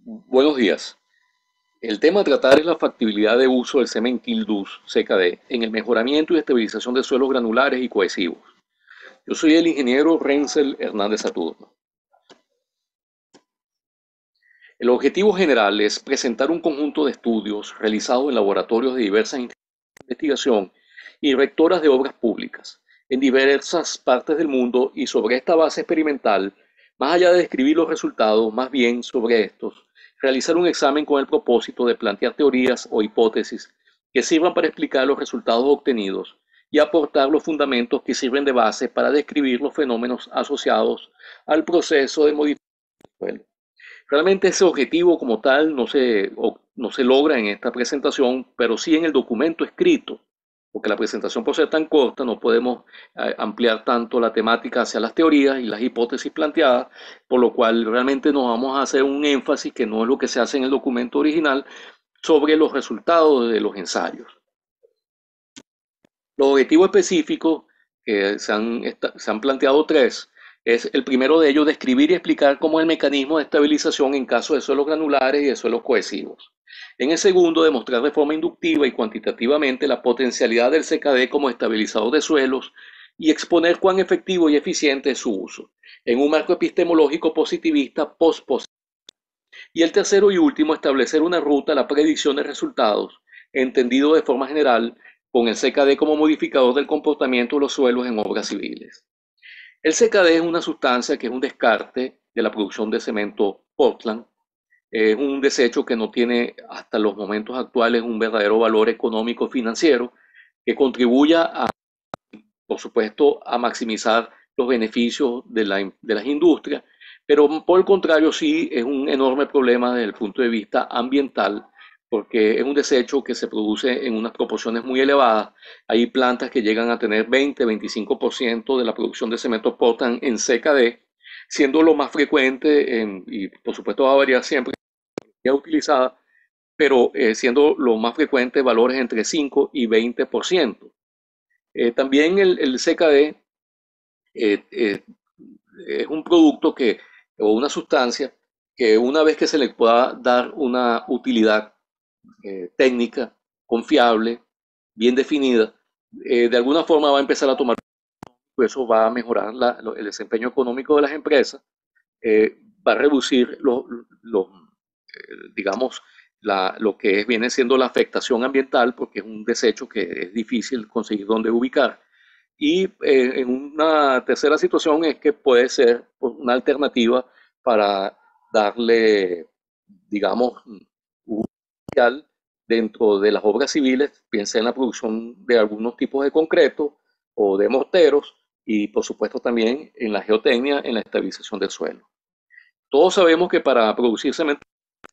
Buenos días. El tema a tratar es la factibilidad de uso del semen Kildus CKD en el mejoramiento y estabilización de suelos granulares y cohesivos. Yo soy el ingeniero Renzel Hernández Saturno. El objetivo general es presentar un conjunto de estudios realizados en laboratorios de diversas instituciones de investigación y rectoras de obras públicas en diversas partes del mundo y sobre esta base experimental, más allá de describir los resultados, más bien sobre estos, realizar un examen con el propósito de plantear teorías o hipótesis que sirvan para explicar los resultados obtenidos y aportar los fundamentos que sirven de base para describir los fenómenos asociados al proceso de modificación del suelo. Realmente ese objetivo como tal no se logra en esta presentación, pero sí en el documento escrito, porque la presentación por ser tan corta no podemos ampliar tanto la temática hacia las teorías y las hipótesis planteadas, por lo cual realmente nos vamos a hacer un énfasis que no es lo que se hace en el documento original sobre los resultados de los ensayos. Los objetivos específicos que se han planteado tres. Es el primero de ellos, describir y explicar cómo es el mecanismo de estabilización en caso de suelos granulares y de suelos cohesivos. En el segundo, demostrar de forma inductiva y cuantitativamente la potencialidad del CKD como estabilizador de suelos y exponer cuán efectivo y eficiente es su uso, en un marco epistemológico positivista post-positivista. Y el tercero y último, establecer una ruta a la predicción de resultados, entendido de forma general con el CKD como modificador del comportamiento de los suelos en obras civiles. El CKD es una sustancia que es un descarte de la producción de cemento Portland. Es un desecho que no tiene hasta los momentos actuales un verdadero valor económico financiero que contribuya, por supuesto, a maximizar los beneficios de las industrias, pero por el contrario sí es un enorme problema desde el punto de vista ambiental, porque es un desecho que se produce en unas proporciones muy elevadas. Hay plantas que llegan a tener 20-25% de la producción de cemento Portland en CKD, siendo lo más frecuente, y por supuesto va a variar siempre, ya utilizada, pero siendo lo más frecuente valores entre 5 y 20%. También el CKD eh, eh, es un producto o una sustancia que una vez que se le pueda dar una utilidad técnica, confiable, bien definida, de alguna forma va a empezar a tomar, eso va a mejorar el desempeño económico de las empresas, va a reducir digamos, lo que viene siendo la afectación ambiental, porque es un desecho que es difícil conseguir dónde ubicar. Y en una tercera situación es que puede ser una alternativa para darle, digamos, un potencial dentro de las obras civiles, piensa en la producción de algunos tipos de concreto o de morteros y por supuesto también en la geotecnia, en la estabilización del suelo. Todos sabemos que para producir cemento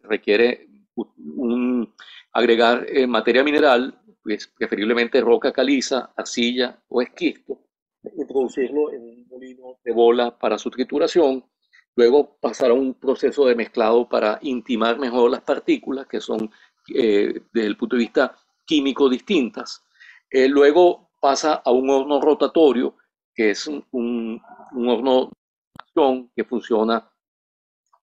requiere un, agregar materia mineral, pues, preferiblemente roca caliza, arcilla o esquisto, introducirlo en un molino de bola para su trituración, luego pasar a un proceso de mezclado para intimar mejor las partículas, que son desde el punto de vista químico distintas. Luego pasa a un horno rotatorio, que es un horno que funciona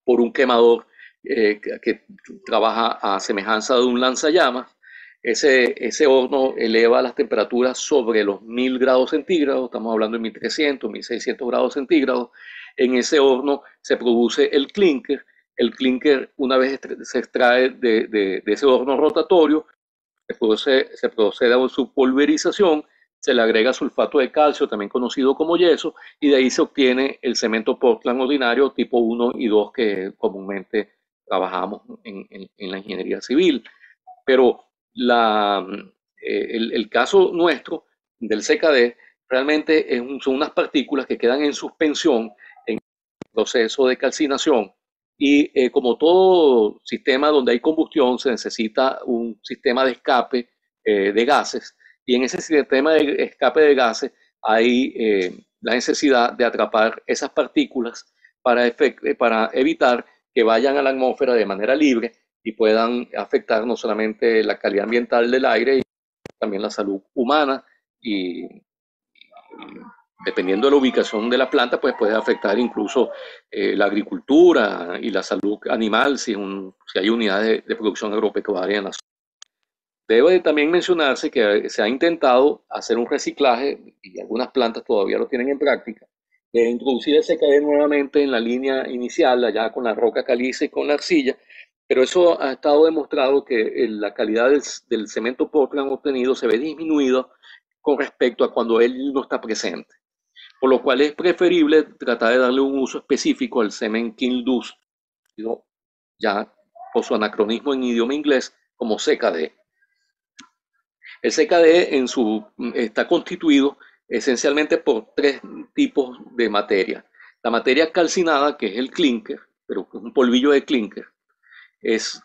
por un quemador que trabaja a semejanza de un lanzallamas. Ese horno eleva las temperaturas sobre los 1000 grados centígrados, estamos hablando de 1300, 1600 grados centígrados. En ese horno se produce el clinker. El clinker, una vez se extrae de ese horno rotatorio, se procede a su pulverización, se le agrega sulfato de calcio, también conocido como yeso, y de ahí se obtiene el cemento Portland ordinario tipo 1 y 2 que comúnmente trabajamos en la ingeniería civil. Pero el caso nuestro del CKD realmente son unas partículas que quedan en suspensión en el proceso de calcinación y como todo sistema donde hay combustión se necesita un sistema de escape de gases y en ese sistema de escape de gases hay la necesidad de atrapar esas partículas para evitar que vayan a la atmósfera de manera libre y puedan afectar no solamente la calidad ambiental del aire, y también la salud humana y dependiendo de la ubicación de la planta, pues puede afectar incluso la agricultura y la salud animal si hay unidades de producción agropecuaria en la zona. Debe también mencionarse que se ha intentado hacer un reciclaje, y algunas plantas todavía lo tienen en práctica, de introducir el CKD nuevamente en la línea inicial, allá con la roca caliza y con la arcilla, pero eso ha estado demostrado que la calidad del cemento Portland obtenido se ve disminuido con respecto a cuando él no está presente, por lo cual es preferible tratar de darle un uso específico al semen King Dus, ya por su anacronismo en idioma inglés, como CKD. El CKD está constituido esencialmente por tres tipos de materia. La materia calcinada, que es el clinker, pero es un polvillo de clinker, es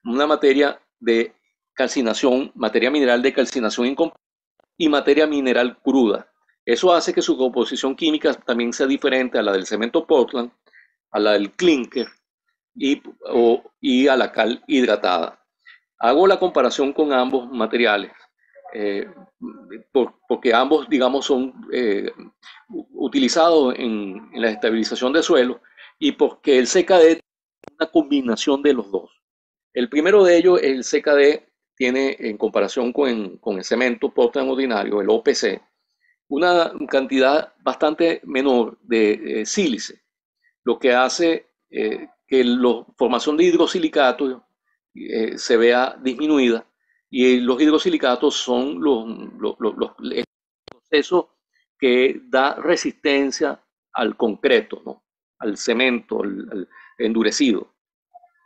una materia de calcinación, materia mineral de calcinación incompleta y materia mineral cruda. Eso hace que su composición química también sea diferente a la del cemento Portland, a la del clinker y a la cal hidratada. Hago la comparación con ambos materiales, eh, porque ambos, digamos, son utilizados en la estabilización de suelo y porque el CKD es una combinación de los dos. El primero de ellos, el CKD, tiene en comparación con el cemento Portland ordinario, el OPC, una cantidad bastante menor de sílice, lo que hace que la formación de hidrosilicatos se vea disminuida, y los hidrosilicatos son el proceso que da resistencia al concreto, ¿no? Al cemento, al endurecido,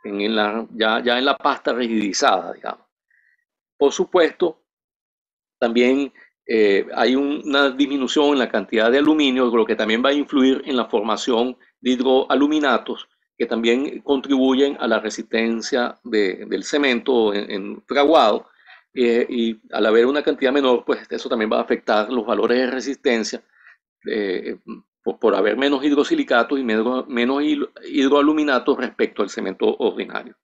ya en la pasta rigidizada, digamos. Por supuesto, también hay una disminución en la cantidad de aluminio, lo que también va a influir en la formación de hidroaluminatos, que también contribuyen a la resistencia del cemento en fraguado, y al haber una cantidad menor, pues eso también va a afectar los valores de resistencia, eh, por haber menos hidrosilicatos y menos hidroaluminatos respecto al cemento ordinario.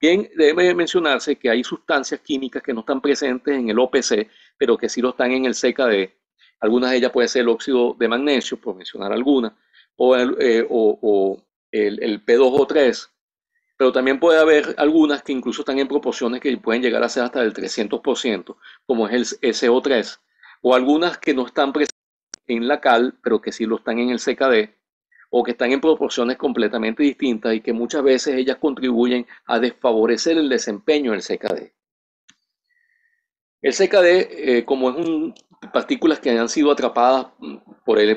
Bien, debe mencionarse que hay sustancias químicas que no están presentes en el OPC, pero que sí lo están en el CKD. Algunas de ellas puede ser el óxido de magnesio, por mencionar algunas, o el P2O3, pero también puede haber algunas que incluso están en proporciones que pueden llegar a ser hasta del 300%, como es el SO3, o algunas que no están presentes en la cal, pero que sí lo están en el CKD, o que están en proporciones completamente distintas y que muchas veces ellas contribuyen a desfavorecer el desempeño del CKD. El CKD, como partículas que han sido atrapadas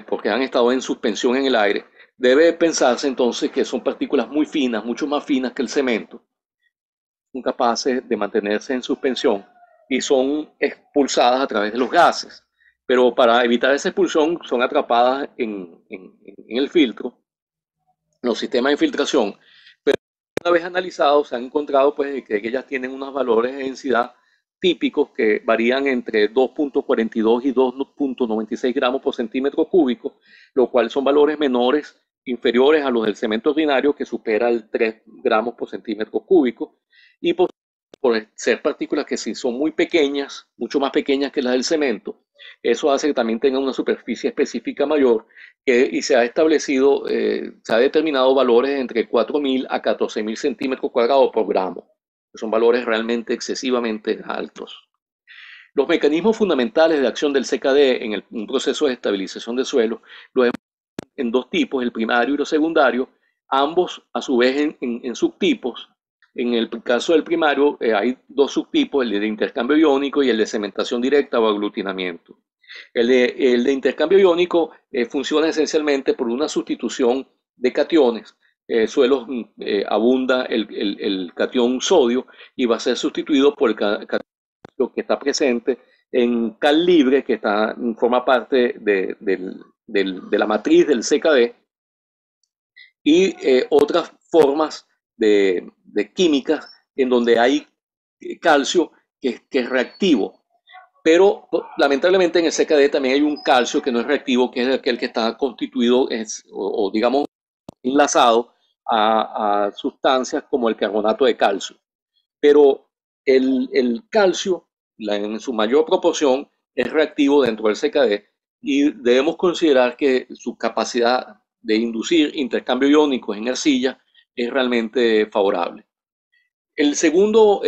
porque han estado en suspensión en el aire, debe pensarse entonces que son partículas muy finas, mucho más finas que el cemento, son capaces de mantenerse en suspensión y son expulsadas a través de los gases. Pero para evitar esa expulsión son atrapadas en el filtro, los sistemas de filtración. Pero una vez analizados, se han encontrado pues, que ellas tienen unos valores de densidad típicos que varían entre 2.42 y 2.96 gramos por centímetro cúbico, lo cual son valores menores, inferiores a los del cemento ordinario, que supera el 3 gramos por centímetro cúbico, y por ser partículas que sí son muy pequeñas, mucho más pequeñas que las del cemento, eso hace que también tengan una superficie específica mayor, y se ha establecido, se ha determinado valores entre 4.000 a 14.000 centímetros cuadrados por gramo, que son valores realmente excesivamente altos. Los mecanismos fundamentales de acción del CKD en un proceso de estabilización de suelo los vemos en dos tipos, el primario y el secundario, ambos a su vez en subtipos. En el caso del primario hay dos subtipos, el de intercambio iónico y el de cementación directa o aglutinamiento. El de intercambio iónico funciona esencialmente por una sustitución de cationes. Suelos abunda el catión sodio y va a ser sustituido por el catión que está presente en cal libre, que forma parte de la matriz del CKD, y otras formas de químicas en donde hay calcio que es reactivo. Pero lamentablemente en el CKD también hay un calcio que no es reactivo, que es aquel que está constituido o digamos enlazado a sustancias como el carbonato de calcio. Pero el calcio, en su mayor proporción, es reactivo dentro del CKD, y debemos considerar que su capacidad de inducir intercambio iónico en arcilla es realmente favorable. El segundo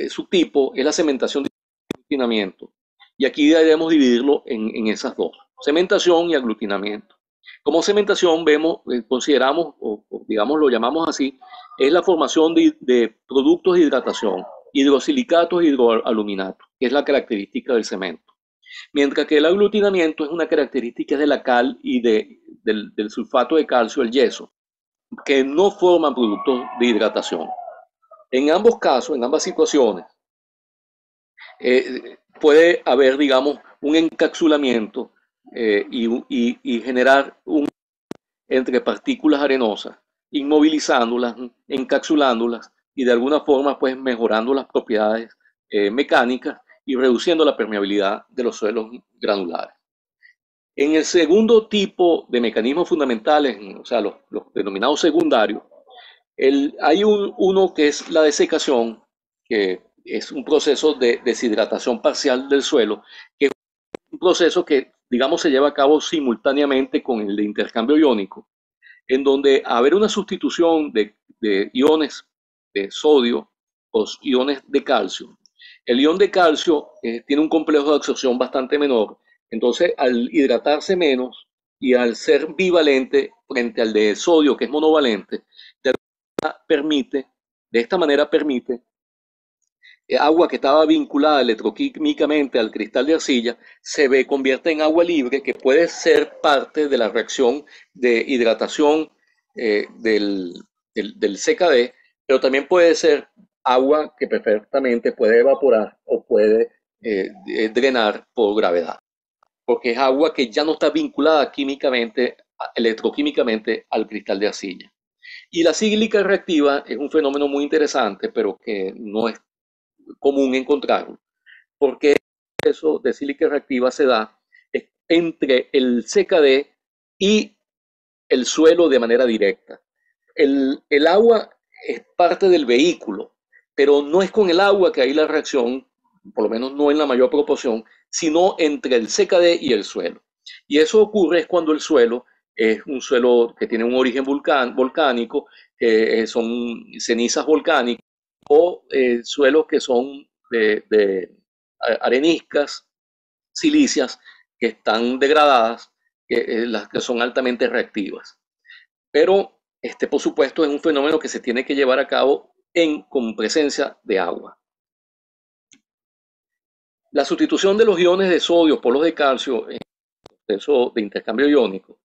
subtipo es la cementación de aglutinamiento. Y aquí debemos dividirlo en esas dos, cementación y aglutinamiento. Como cementación vemos, consideramos, o digamos lo llamamos así, es la formación de productos de hidratación, hidrosilicatos e hidroaluminatos, que es la característica del cemento. Mientras que el aglutinamiento es una característica de la cal y del sulfato de calcio, el yeso, que no forman productos de hidratación. En ambos casos, en ambas situaciones, puede haber, digamos, un encapsulamiento y generar entre partículas arenosas, inmovilizándolas, encapsulándolas y de alguna forma pues mejorando las propiedades mecánicas y reduciendo la permeabilidad de los suelos granulares. En el segundo tipo de mecanismos fundamentales, o sea, los denominados secundarios, hay uno que es la desecación, que es un proceso de deshidratación parcial del suelo, que es un proceso que, digamos, se lleva a cabo simultáneamente con el de intercambio iónico, en donde haber una sustitución de iones de sodio o iones de calcio. El ion de calcio tiene un complejo de absorción bastante menor, entonces al hidratarse menos y al ser bivalente frente al de sodio, que es monovalente, de esta manera permite agua que estaba vinculada electroquímicamente al cristal de arcilla, convierte en agua libre que puede ser parte de la reacción de hidratación del CKD, pero también puede ser agua que perfectamente puede evaporar o puede drenar por gravedad, porque es agua que ya no está vinculada químicamente, electroquímicamente al cristal de arcilla. Y la sílica reactiva es un fenómeno muy interesante, pero que no es común encontrarlo, porque el proceso de sílica reactiva se da entre el CKD y el suelo de manera directa. El agua es parte del vehículo, pero no es con el agua que hay la reacción, por lo menos no en la mayor proporción, sino entre el CKD y el suelo. Y eso ocurre es cuando el suelo es un suelo que tiene un origen volcánico, son cenizas volcánicas, o suelos que son de areniscas, silicias, que están degradadas, las que son altamente reactivas. Pero, por supuesto, es un fenómeno que se tiene que llevar a cabo con presencia de agua. La sustitución de los iones de sodio por los de calcio en el proceso de intercambio iónico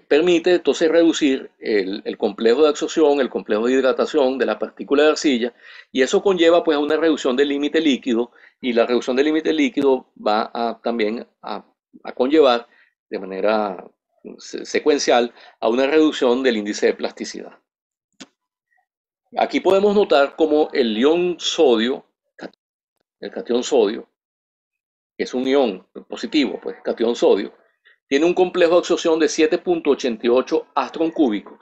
permite entonces reducir el complejo de absorción, el complejo de hidratación de la partícula de arcilla, y eso conlleva pues a una reducción del límite líquido, y la reducción del límite líquido va también a conllevar de manera secuencial a una reducción del índice de plasticidad. Aquí podemos notar cómo el ion sodio, el catión sodio, que es un ion positivo, pues catión sodio, tiene un complejo de absorción de 7.88 astron cúbicos,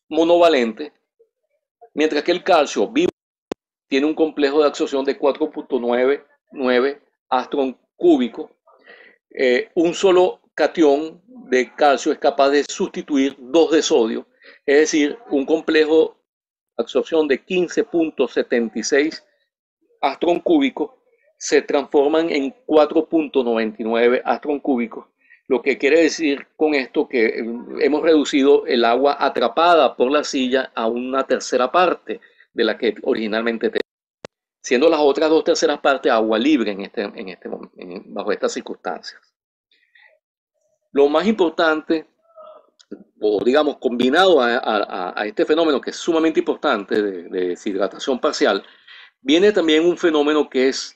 monovalente, mientras que el calcio vivo tiene un complejo de absorción de 4.99 astron cúbicos. Un solo catión de calcio es capaz de sustituir 2 de sodio, es decir, un complejo de absorción de 15.76 astron cúbicos se transforman en 4.99 astron cúbicos, lo que quiere decir con esto que hemos reducido el agua atrapada por la arcilla a una tercera parte de la que originalmente tenía, siendo las otras 2/3 partes agua libre bajo estas circunstancias. Lo más importante, o digamos combinado a este fenómeno que es sumamente importante de deshidratación parcial, viene también un fenómeno que es,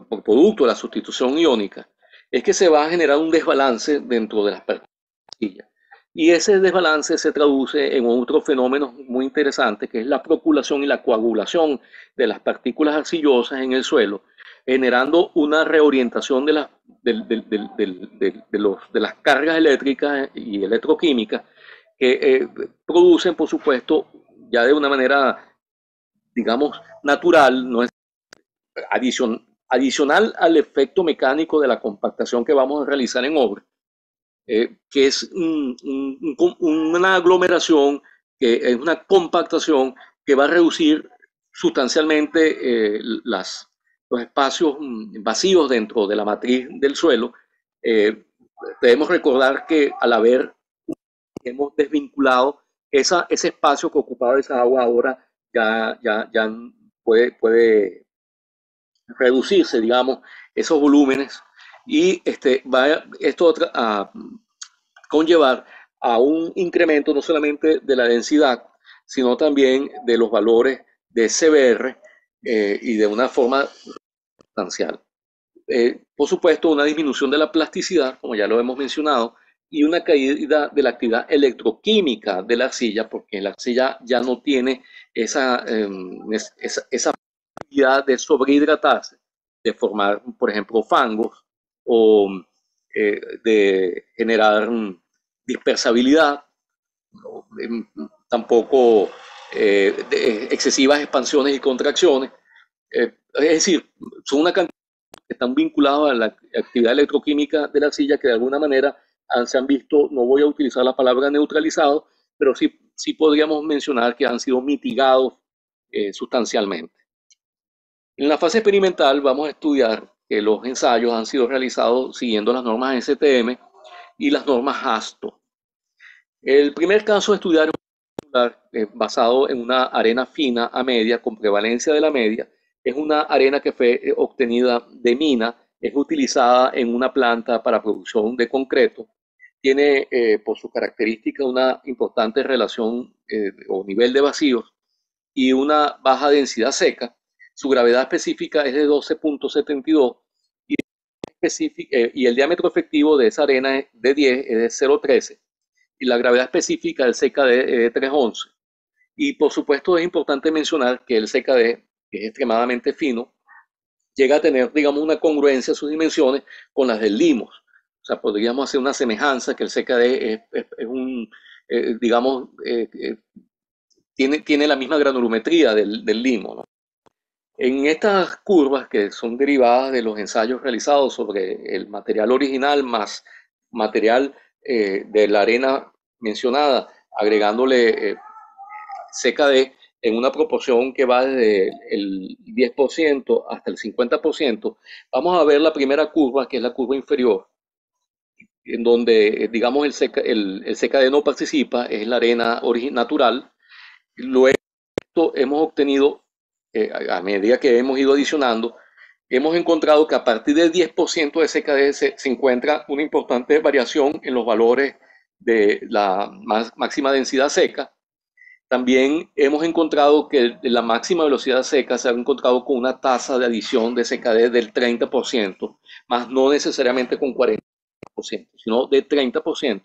por producto de la sustitución iónica, es que se va a generar un desbalance dentro de las partículas. Y ese desbalance se traduce en otro fenómeno muy interesante, que es la proculación y la coagulación de las partículas arcillosas en el suelo, generando una reorientación de las cargas eléctricas y electroquímicas que producen, por supuesto, ya de una manera, digamos, natural, no es adicional al efecto mecánico de la compactación que vamos a realizar en obra, que es una aglomeración, que es una compactación que va a reducir sustancialmente los espacios vacíos dentro de la matriz del suelo. Eh, Debemos recordar que al haber hemos desvinculado ese espacio que ocupaba esa agua, ahora ya puede reducirse, digamos, esos volúmenes, y va esto a conllevar a un incremento no solamente de la densidad, sino también de los valores de CBR, y de una forma sustancial. Por supuesto, una disminución de la plasticidad, como ya lo hemos mencionado, y una caída de la actividad electroquímica de la arcilla, porque la arcilla ya no tiene esa habilidad de sobrehidratarse, de formar, por ejemplo, fangos, o de generar dispersabilidad, ¿no? Tampoco excesivas expansiones y contracciones. Es decir, son una cantidad que están vinculados a la actividad electroquímica de la arcilla, que de alguna manera se han visto, no voy a utilizar la palabra neutralizado, pero sí podríamos mencionar que han sido mitigados sustancialmente. En la fase experimental vamos a estudiar que los ensayos han sido realizados siguiendo las normas STM y las normas ASTO. El primer caso de estudiar basado en una arena fina a media con prevalencia de la media. Es una arena que fue obtenida de mina, es utilizada en una planta para producción de concreto. Tiene por su característica una importante relación o nivel de vacíos y una baja densidad seca. Su gravedad específica es de 12.72 y, y el diámetro efectivo de esa arena es de 10, es de 0.13, y la gravedad específica del CKD es de 3.11. Y por supuesto es importante mencionar que el CKD, que es extremadamente fino, llega a tener, digamos, una congruencia en sus dimensiones con las del limos. O sea, podríamos hacer una semejanza, que el CKD es un, digamos, tiene la misma granulometría del limo, ¿no? En estas curvas, que son derivadas de los ensayos realizados sobre el material original más material de la arena mencionada, agregándole CKD en una proporción que va desde el 10% hasta el 50%, vamos a ver la primera curva, que es la curva inferior, en donde, digamos, el CKD no participa, es la arena natural. Luego hemos obtenido, a medida que hemos ido adicionando, hemos encontrado que a partir del 10% de CKD se encuentra una importante variación en los valores de la máxima densidad seca. También hemos encontrado que la máxima velocidad seca se ha encontrado con una tasa de adición de CKD del 30%, más no necesariamente con 40%, sino de 30%.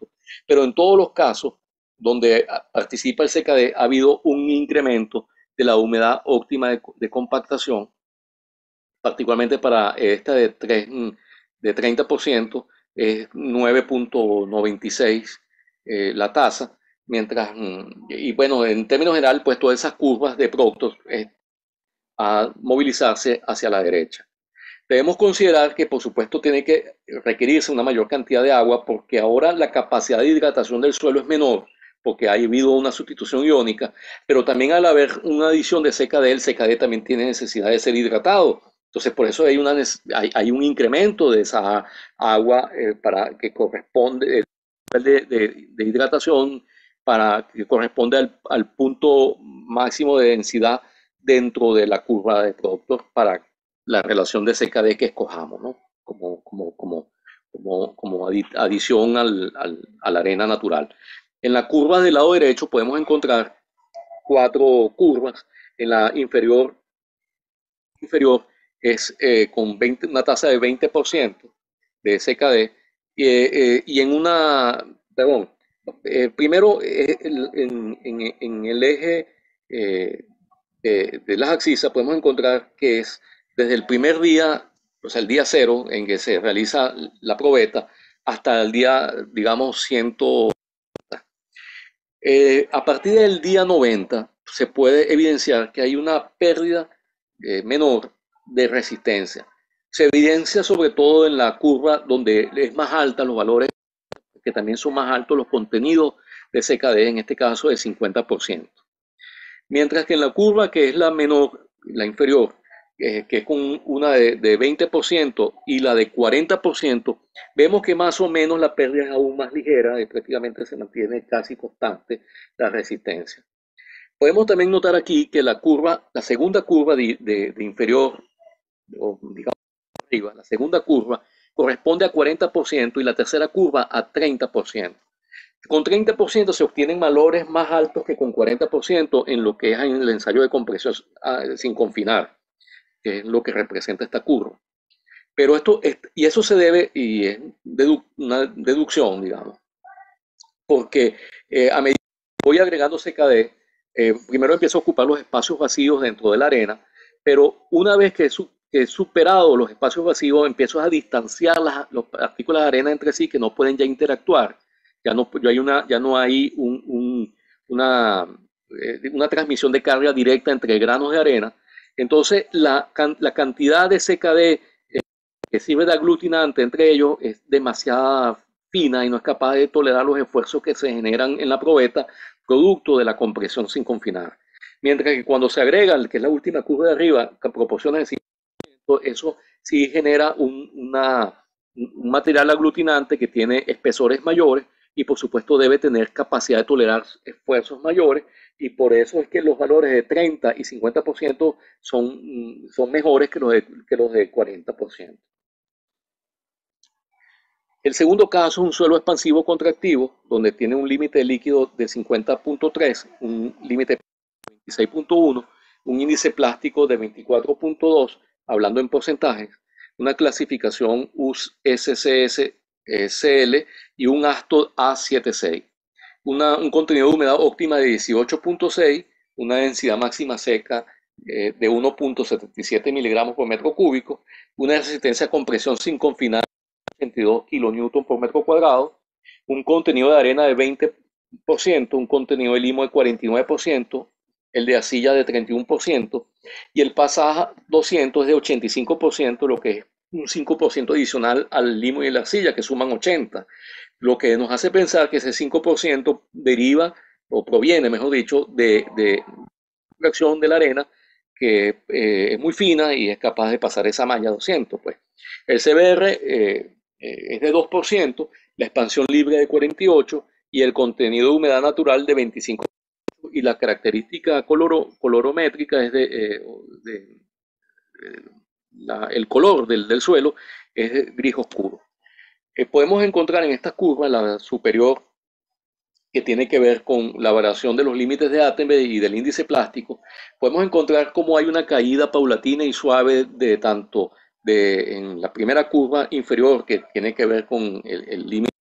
Pero en todos los casos donde participa el CKD ha habido un incremento de la humedad óptima de compactación, particularmente para esta de 30%, es 9.96 la tasa, mientras, y bueno, en términos general, pues todas esas curvas de productos a movilizarse hacia la derecha. Debemos considerar que, por supuesto, tiene que requerirse una mayor cantidad de agua, porque ahora la capacidad de hidratación del suelo es menor, porque ha habido una sustitución iónica, pero también al haber una adición de CKD, el CKD también tiene necesidad de ser hidratado. Entonces, por eso hay un incremento de esa agua para que corresponde, el de hidratación, para que corresponde al punto máximo de densidad dentro de la curva de productos para la relación de CKD que escojamos, ¿no? Como adición a la arena natural. En la curva del lado derecho podemos encontrar cuatro curvas. En la inferior es con una tasa de 20% de CKD, y en una, perdón, primero en el eje de las axisas podemos encontrar que es desde el primer día, o sea, el día cero en que se realiza la probeta, hasta el día, digamos, 100. A partir del día 90 se puede evidenciar que hay una pérdida menor de resistencia. Se evidencia sobre todo en la curva donde es más alta los valores, que también son más altos los contenidos de CKD, en este caso de 50%. Mientras que en la curva que es la menor, la inferior, que es con una de 20% y la de 40%, vemos que más o menos la pérdida es aún más ligera y prácticamente se mantiene casi constante la resistencia. Podemos también notar aquí que la curva, la segunda curva de inferior, o digamos arriba, la segunda curva corresponde a 40% y la tercera curva a 30%. Con 30% se obtienen valores más altos que con 40% en lo que es en el ensayo de compresión sin confinar, que es lo que representa esta curva. Pero y eso se debe, y es una deducción, digamos, porque a medida que voy agregando CKD, primero empiezo a ocupar los espacios vacíos dentro de la arena, pero una vez que he superado los espacios vacíos, empiezo a distanciar las partículas de arena entre sí que no pueden ya interactuar. Ya no hay una transmisión de carga directa entre granos de arena. Entonces, la cantidad de CKD que sirve de aglutinante entre ellos es demasiado fina y no es capaz de tolerar los esfuerzos que se generan en la probeta producto de la compresión sin confinar. Mientras que cuando se agrega, que es la última curva de arriba, que proporciona el 5%, eso sí genera un material aglutinante que tiene espesores mayores y por supuesto debe tener capacidad de tolerar esfuerzos mayores, y por eso es que los valores de 30 y 50% son mejores que los de 40%. El segundo caso es un suelo expansivo contractivo, donde tiene un límite líquido de 50.3, un límite de 26.1, un índice plástico de 24.2, hablando en porcentajes, una clasificación USCS-SL y un ASTO A76. Un contenido de humedad óptima de 18.6, una densidad máxima seca de 1.77 miligramos por metro cúbico, una resistencia a compresión sin confinar 82 kilonewton por metro cuadrado, un contenido de arena de 20%, un contenido de limo de 49%, el de arcilla de 31% y el pasaje 200 es de 85%, lo que es un 5% adicional al limo y la arcilla, que suman 80%, lo que nos hace pensar que ese 5% deriva o proviene, mejor dicho, de la acción de la arena, que es muy fina y es capaz de pasar esa malla 200. Pues. El CBR es de 2%, la expansión libre de 48% y el contenido de humedad natural de 25%, y la característica colorométrica es el color del suelo es de gris oscuro. Podemos encontrar en esta curva, la superior, que tiene que ver con la variación de los límites de Attenborough y del índice plástico, podemos encontrar cómo hay una caída paulatina y suave de tanto en la primera curva inferior, que tiene que ver con el límite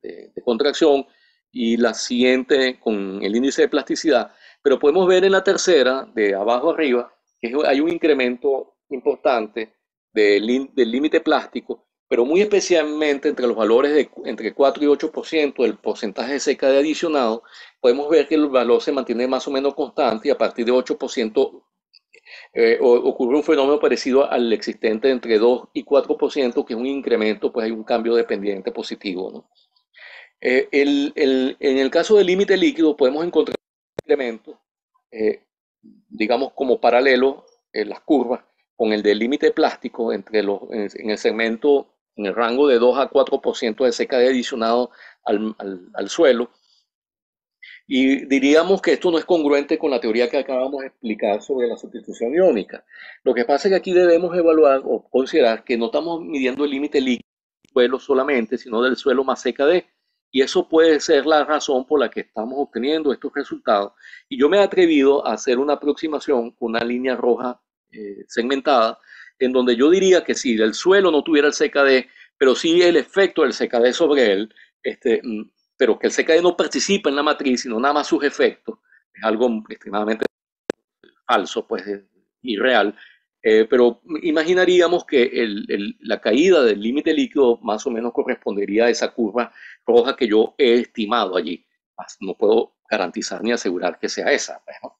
de contracción, y la siguiente con el índice de plasticidad, pero podemos ver en la tercera, de abajo arriba, que hay un incremento importante del límite plástico, pero muy especialmente entre los valores de entre 4 y 8% del porcentaje de CKD adicionado, podemos ver que el valor se mantiene más o menos constante y a partir de 8% ocurre un fenómeno parecido al existente entre 2 y 4%, que es un incremento, pues hay un cambio dependiente positivo, ¿no? En el caso del límite líquido podemos encontrar elementos, eh, digamos, como paralelo en las curvas con el del límite plástico en el segmento, en el rango de 2 a 4% de CKD adicionado al suelo. Y diríamos que esto no es congruente con la teoría que acabamos de explicar sobre la sustitución iónica. Lo que pasa es que aquí debemos evaluar o considerar que no estamos midiendo el límite líquido del suelo solamente, sino del suelo más CKD. Y eso puede ser la razón por la que estamos obteniendo estos resultados. Y yo me he atrevido a hacer una aproximación con una línea roja segmentada, en donde yo diría que si el suelo no tuviera el CKD, pero sí el efecto del CKD sobre él, pero que el CKD no participa en la matriz, sino nada más sus efectos, es algo extremadamente falso, pues irreal. Pero imaginaríamos que la caída del límite líquido más o menos correspondería a esa curva roja que yo he estimado allí. No puedo garantizar ni asegurar que sea esa, ¿no?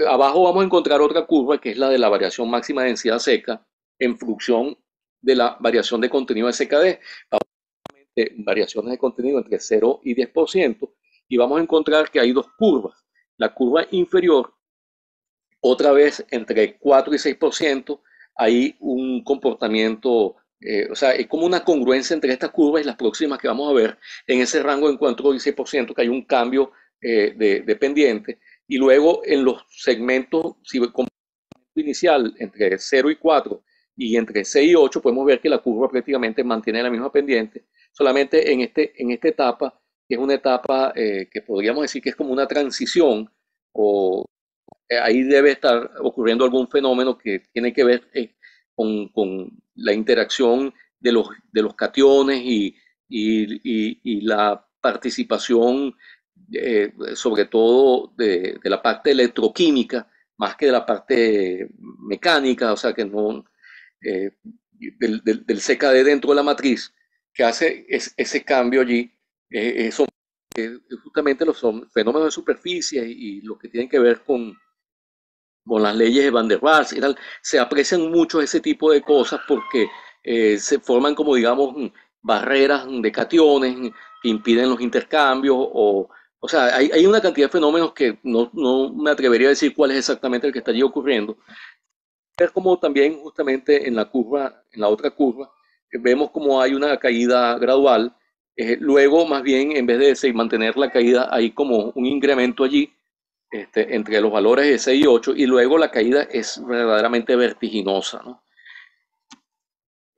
Abajo vamos a encontrar otra curva que es la de la variación máxima de densidad seca, en función de la variación de contenido de CKD. Variaciones de contenido entre 0 y 10%, y vamos a encontrar que hay dos curvas. La curva inferior, otra vez entre 4 y 6%, hay un comportamiento, o sea, es como una congruencia entre estas curvas y las próximas que vamos a ver. En ese rango en 4 y 6%, que hay un cambio de pendiente, y luego en los segmentos, si inicial entre 0 y 4 y entre 6 y 8, podemos ver que la curva prácticamente mantiene la misma pendiente, solamente en esta etapa, que es una etapa que podríamos decir que es como una transición, o ahí debe estar ocurriendo algún fenómeno que tiene que ver con la interacción de los cationes y la participación, sobre todo de la parte electroquímica, más que de la parte mecánica, o sea que no, del CKD dentro de la matriz, que hace ese cambio allí. Son justamente los fenómenos de superficie y lo que tienen que ver con las leyes de Van der Waals y tal. Se aprecian mucho ese tipo de cosas porque se forman como, digamos, barreras de cationes que impiden los intercambios, o sea, hay una cantidad de fenómenos que no me atrevería a decir cuál es exactamente el que está allí ocurriendo. Ver como también justamente en la curva, en la otra curva, vemos como hay una caída gradual. Luego, más bien, en vez de mantener la caída, hay como un incremento allí, entre los valores de 6 y 8, y luego la caída es verdaderamente vertiginosa, ¿no?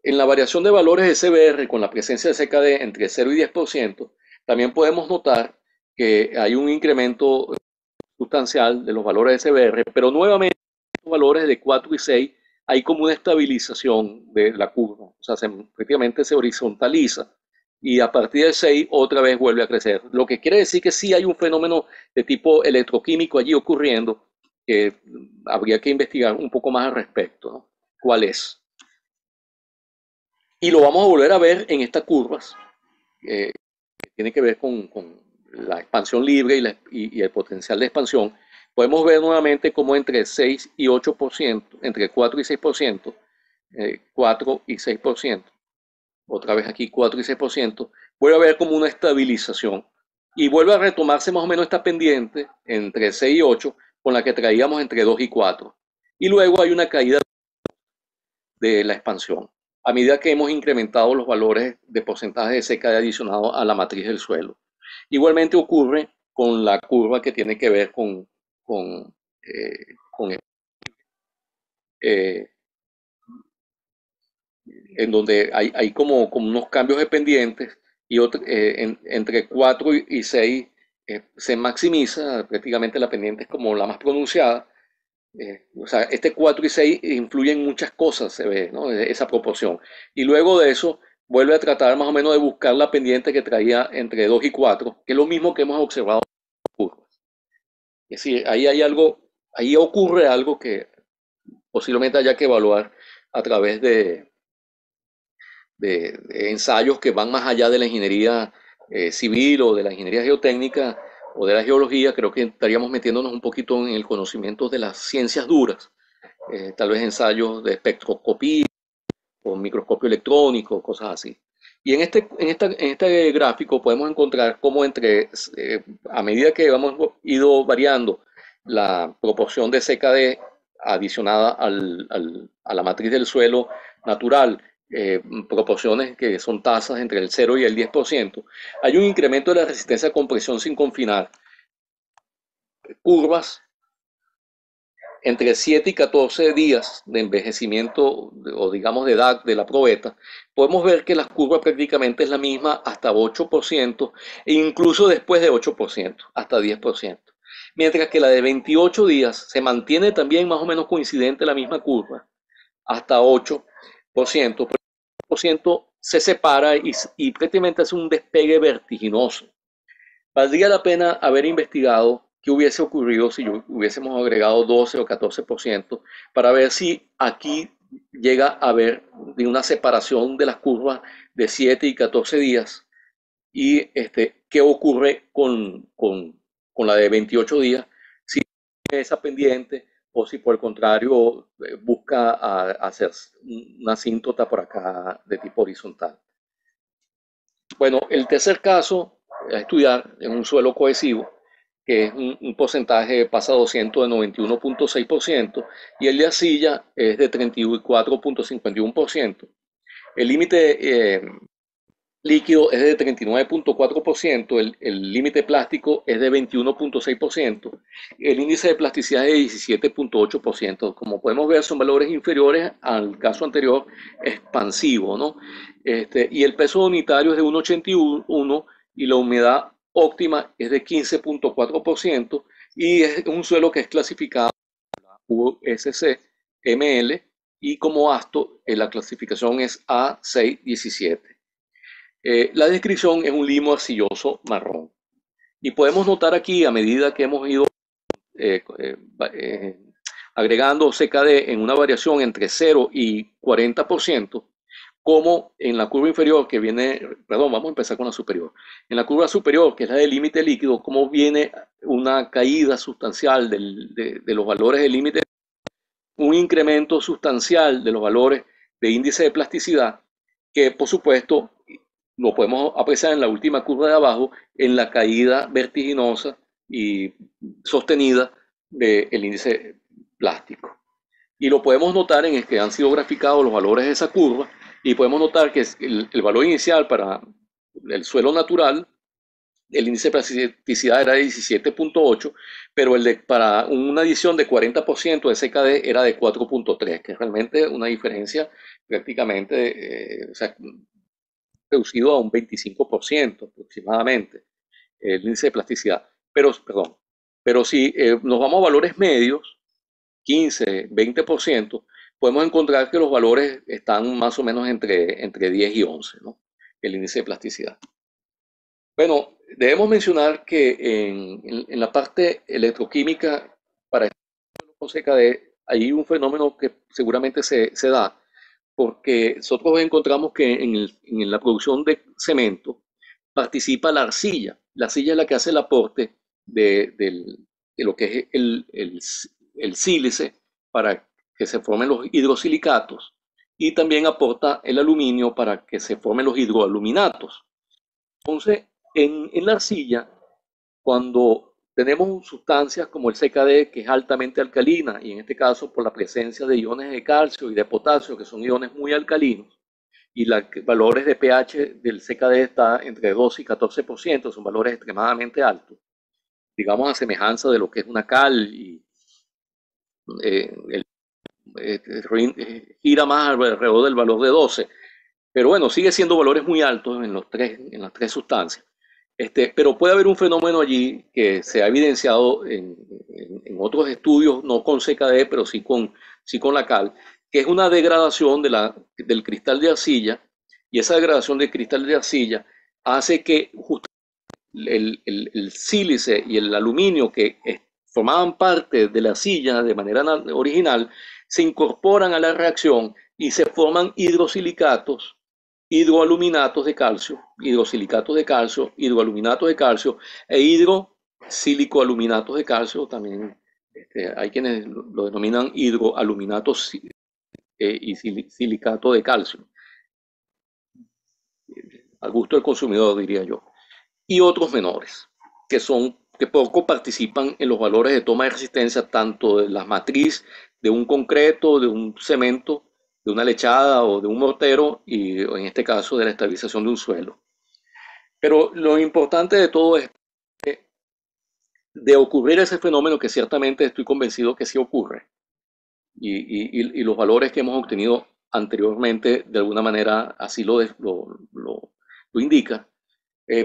En la variación de valores de CBR con la presencia de CKD entre 0 y 10%, también podemos notar que hay un incremento sustancial de los valores de CBR, pero nuevamente los valores de 4 y 6 hay como una estabilización de la curva, o sea, prácticamente se horizontaliza, y a partir del 6 otra vez vuelve a crecer, lo que quiere decir que sí hay un fenómeno de tipo electroquímico allí ocurriendo, que habría que investigar un poco más al respecto, ¿no? ¿Cuál es? Y lo vamos a volver a ver en estas curvas, que tiene que ver con la expansión libre y el potencial de expansión. Podemos ver nuevamente como entre 6 y 8%, entre 4 y 6%, 4 y 6%, otra vez aquí 4 y 6%, vuelve a haber como una estabilización y vuelve a retomarse más o menos esta pendiente entre 6 y 8, con la que traíamos entre 2 y 4. Y luego hay una caída de la expansión, a medida que hemos incrementado los valores de porcentaje de CKD adicionado a la matriz del suelo. Igualmente ocurre con la curva que tiene que ver con eh, en donde hay como unos cambios dependientes, y entre 4 y 6 se maximiza, prácticamente la pendiente es como la más pronunciada. O sea, este 4 y 6 influyen en muchas cosas, se ve, ¿no? Esa proporción. Y luego de eso vuelve a tratar más o menos de buscar la pendiente que traía entre 2 y 4, que es lo mismo que hemos observado en las curvas. Es decir, ahí hay algo, ahí ocurre algo que posiblemente haya que evaluar a través de ensayos que van más allá de la ingeniería civil o de la ingeniería geotécnica o de la geología. Creo que estaríamos metiéndonos un poquito en el conocimiento de las ciencias duras, tal vez ensayos de espectroscopía o microscopio electrónico, cosas así. Y en este gráfico podemos encontrar cómo a medida que hemos ido variando la proporción de CKD adicionada a la matriz del suelo natural, proporciones que son tasas entre el 0 y el 10%, hay un incremento de la resistencia a compresión sin confinar, curvas entre 7 y 14 días de envejecimiento, o digamos de edad de la probeta. Podemos ver que la curva prácticamente es la misma hasta 8%, e incluso después de 8%, hasta 10%. Mientras que la de 28 días se mantiene también más o menos coincidente la misma curva, hasta 8%, pero el 8% se separa y prácticamente hace un despegue vertiginoso. Valdría la pena haber investigado qué hubiese ocurrido si hubiésemos agregado 12 o 14%, para ver si aquí llega a haber una separación de las curvas de 7 y 14 días, y qué ocurre con la de 28 días, si esa pendiente o si por el contrario busca hacer una asíntota por acá de tipo horizontal. Bueno, el tercer caso a estudiar es un suelo cohesivo, que es un porcentaje pasa a 200 de 91,6%, y el de arcilla es de 34,51%. El límite líquido es de 39,4%, el límite plástico es de 21,6%, el índice de plasticidad es de 17,8%. Como podemos ver, son valores inferiores al caso anterior expansivo, ¿no? Y el peso unitario es de 1,81 y la humedad óptima es de 15,4% y es un suelo que es clasificado USC ML y como ASTO la clasificación es A617. La descripción es un limo arcilloso marrón. Y podemos notar aquí, a medida que hemos ido eh, eh, eh, agregando CKD en una variación entre 0 y 40%, como en la curva inferior que viene, perdón, vamos a empezar con la superior. En la curva superior, que es la del límite líquido, como viene una caída sustancial de los valores del límite, un incremento sustancial de los valores de índice de plasticidad, que por supuesto lo podemos apreciar en la última curva de abajo, en la caída vertiginosa y sostenida del índice plástico. Y lo podemos notar en el que han sido graficados los valores de esa curva y podemos notar que el valor inicial para el suelo natural, el índice de plasticidad era de 17,8, pero para una adición de 40% de CKD era de 4,3, que es realmente una diferencia prácticamente, o sea, reducido a un 25% aproximadamente el índice de plasticidad. Pero si nos vamos a valores medios, 15, 20%, podemos encontrar que los valores están más o menos entre 10 y 11, ¿no? El índice de plasticidad. Bueno, debemos mencionar que en la parte electroquímica, para el CKD, hay un fenómeno que seguramente se da, porque nosotros encontramos que en la producción de cemento participa la arcilla. La arcilla es la que hace el aporte de lo que es el sílice para que se formen los hidrosilicatos y también aporta el aluminio para que se formen los hidroaluminatos. Entonces, en la arcilla, cuando tenemos sustancias como el CKD, que es altamente alcalina, y en este caso por la presencia de iones de calcio y de potasio, que son iones muy alcalinos, y los valores de pH del CKD está entre 12 y 14%, son valores extremadamente altos, digamos a semejanza de lo que es una cal, y el, gira más alrededor del valor de 12, pero bueno, sigue siendo valores muy altos en las tres sustancias. Pero puede haber un fenómeno allí que se ha evidenciado en otros estudios, no con CKD, pero sí con la cal, que es una degradación del cristal de arcilla, y esa degradación del cristal de arcilla hace que justo el sílice y el aluminio que formaban parte de la arcilla de manera original, se incorporan a la reacción y se forman hidrosilicatos, hidroaluminatos de calcio, hidrosilicatos de calcio, hidroaluminatos de calcio e hidrosilicoaluminatos de calcio. También hay quienes lo denominan hidroaluminatos y silicato de calcio, al gusto del consumidor, diría yo. Y otros menores, que poco participan en los valores de toma de resistencia, tanto de la matriz de un concreto, de un cemento, de una lechada o de un mortero, y en este caso de la estabilización de un suelo. Pero lo importante de todo es que de ocurrir ese fenómeno, que ciertamente estoy convencido que sí ocurre, y los valores que hemos obtenido anteriormente de alguna manera así lo indica,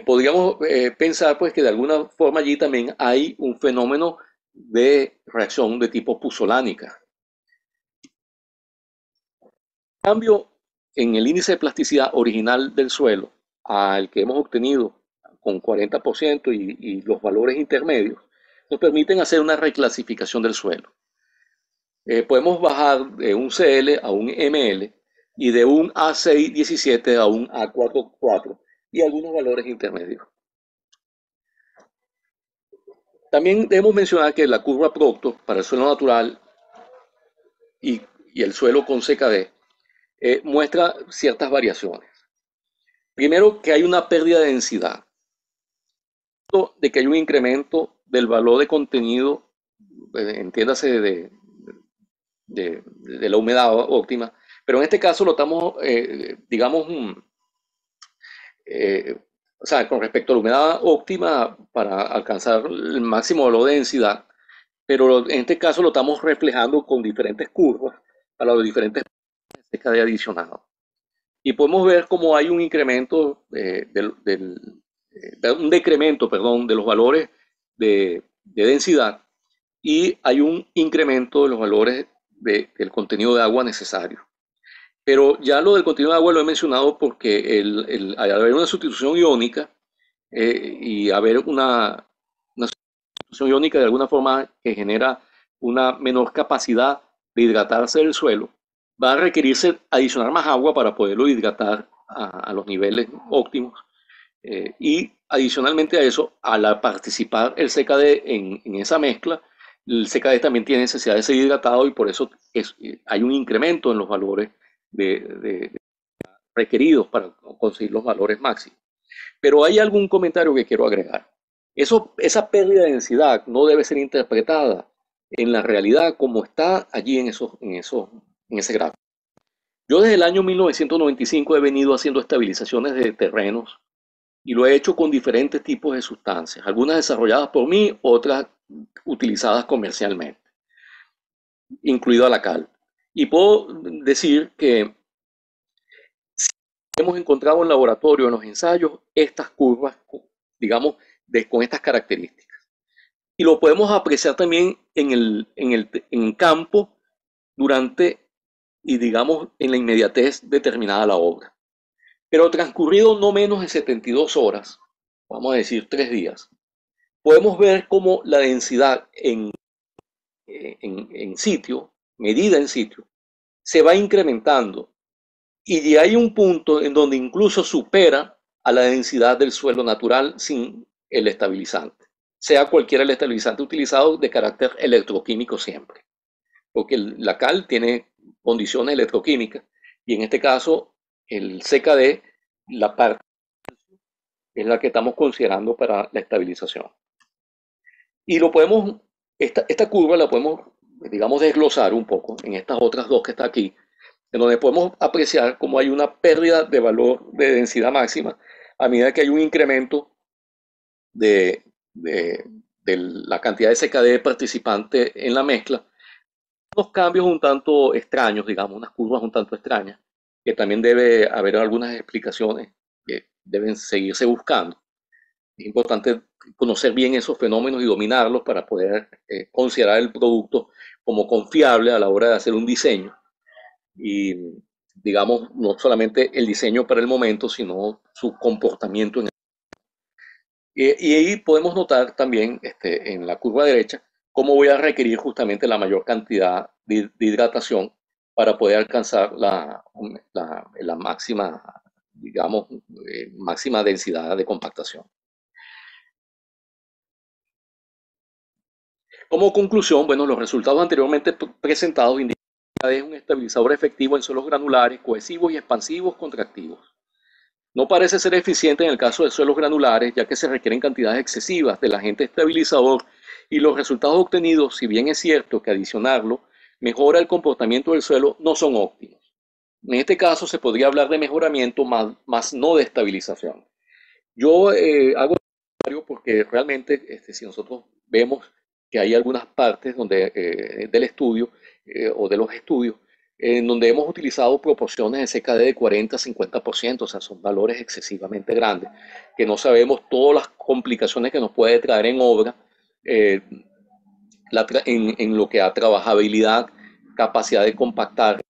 podríamos pensar pues que de alguna forma allí también hay un fenómeno de reacción de tipo puzolánica. Cambio en el índice de plasticidad original del suelo al que hemos obtenido con 40% y los valores intermedios nos permiten hacer una reclasificación del suelo. Podemos bajar de un CL a un ML y de un A617 a un A44 y algunos valores intermedios. También debemos mencionar que la curva Proctor para el suelo natural y, y el suelo con CKD, muestra ciertas variaciones. Primero, que hay una pérdida de densidad, de que hay un incremento del valor de contenido, entiéndase de la humedad óptima, pero en este caso lo estamos, digamos, eh, o sea, con respecto a la humedad óptima para alcanzar el máximo valor de densidad, pero en este caso lo estamos reflejando con diferentes curvas para los diferentes CKD adicionados. Y podemos ver cómo hay un incremento, un decremento, perdón, de los valores de densidad y hay un incremento de los valores del contenido de agua necesario. Pero ya lo del contenido de agua lo he mencionado porque al haber una sustitución iónica y haber una sustitución iónica de alguna forma que genera una menor capacidad de hidratarse del suelo, va a requerirse adicionar más agua para poderlo hidratar a los niveles óptimos. Y adicionalmente a eso, al participar el CKD en esa mezcla, el CKD también tiene necesidad de ser hidratado y por eso hay un incremento en los valores de requeridos para conseguir los valores máximos. Pero hay algún comentario que quiero agregar. Esa pérdida de densidad no debe ser interpretada en la realidad como está allí en ese gráfico. Yo desde el año 1995 he venido haciendo estabilizaciones de terrenos y lo he hecho con diferentes tipos de sustancias, algunas desarrolladas por mí, otras utilizadas comercialmente, incluida la cal. Y puedo decir que hemos encontrado en laboratorio, en los ensayos, estas curvas, digamos, con estas características. Y lo podemos apreciar también en campo durante, y digamos, en la inmediatez determinada la obra. Pero transcurrido no menos de 72 horas, vamos a decir 3 días, podemos ver cómo la densidad en sitio, medida en sitio, se va incrementando y hay un punto en donde incluso supera a la densidad del suelo natural sin el estabilizante, sea cualquiera el estabilizante utilizado de carácter electroquímico siempre, porque la cal tiene condiciones electroquímicas y en este caso el CKD, la parte es la que estamos considerando para la estabilización. Y esta curva la podemos, digamos, desglosar un poco en estas otras dos que está aquí, en donde podemos apreciar cómo hay una pérdida de valor de densidad máxima a medida que hay un incremento de, de, de la cantidad de CKD participante en la mezcla. Unos cambios un tanto extraños, digamos, unas curvas un tanto extrañas, que también debe haber algunas explicaciones que deben seguirse buscando. Es importante conocer bien esos fenómenos y dominarlos para poder considerar el producto como confiable a la hora de hacer un diseño. Y, digamos, no solamente el diseño para el momento, sino su comportamiento. Y ahí podemos notar también en la curva derecha cómo voy a requerir justamente la mayor cantidad de hidratación para poder alcanzar la máxima, digamos, máxima densidad de compactación. Como conclusión, bueno, los resultados anteriormente presentados indican que es un estabilizador efectivo en suelos granulares, cohesivos y expansivos contractivos. No parece ser eficiente en el caso de suelos granulares, ya que se requieren cantidades excesivas del agente estabilizador y los resultados obtenidos, si bien es cierto que adicionarlo mejora el comportamiento del suelo, no son óptimos. En este caso se podría hablar de mejoramiento más no de estabilización. Yo hago porque realmente si nosotros vemos que hay algunas partes del estudio o de los estudios en donde hemos utilizado proporciones de CKD de 40 a 50%, o sea, son valores excesivamente grandes, que no sabemos todas las complicaciones que nos puede traer en obra eh, en lo que a trabajabilidad, capacidad de compactar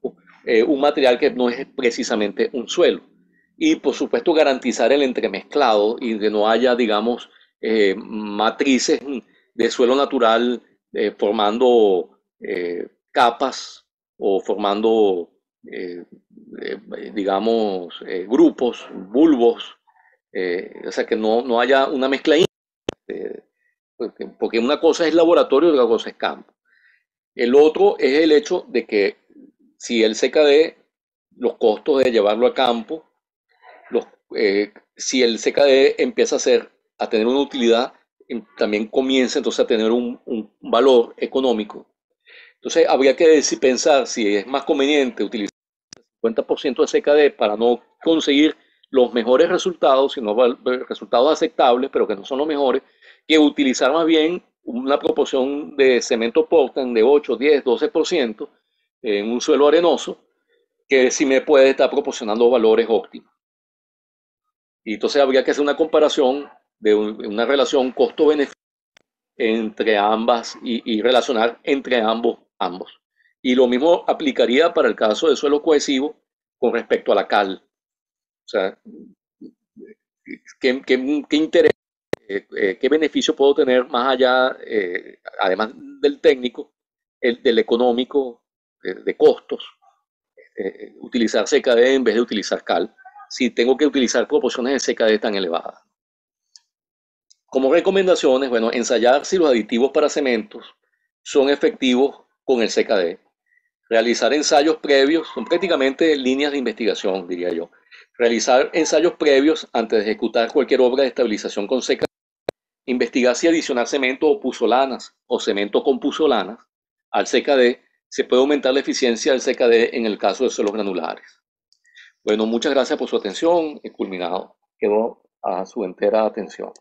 un material que no es precisamente un suelo. Y por supuesto garantizar el entremezclado y que no haya, digamos, matrices de suelo natural formando capas o formando, digamos, grupos, bulbos, o sea, que no haya una mezcla, porque una cosa es laboratorio y otra cosa es campo. El otro es el hecho de que si el CKD, los costos de llevarlo a campo, los, si el CKD empieza a tener una utilidad, también comienza entonces a tener un valor económico. Entonces habría que pensar si es más conveniente utilizar 50% de CKD para no conseguir los mejores resultados, sino resultados aceptables, pero que no son los mejores, que utilizar más bien una proporción de cemento Portland de 8, 10, 12% en un suelo arenoso, que sí me puede estar proporcionando valores óptimos. Y entonces habría que hacer una comparación de una relación costo-beneficio entre ambas y relacionar entre ambos. Y lo mismo aplicaría para el caso de suelo cohesivo con respecto a la cal. O sea, ¿qué interés, qué beneficio puedo tener más allá, además del técnico, del económico, de costos, utilizar CKD en vez de utilizar cal, si tengo que utilizar proporciones de CKD tan elevadas? Como recomendaciones, bueno, ensayar si los aditivos para cementos son efectivos con el CKD. Realizar ensayos previos, son prácticamente líneas de investigación, diría yo. Realizar ensayos previos antes de ejecutar cualquier obra de estabilización con CKD. Investigar si adicionar cemento o puzolanas o cemento con puzolanas al CKD se puede aumentar la eficiencia del CKD en el caso de suelos granulares. Bueno, muchas gracias por su atención. He culminado. Quedó a su entera atención.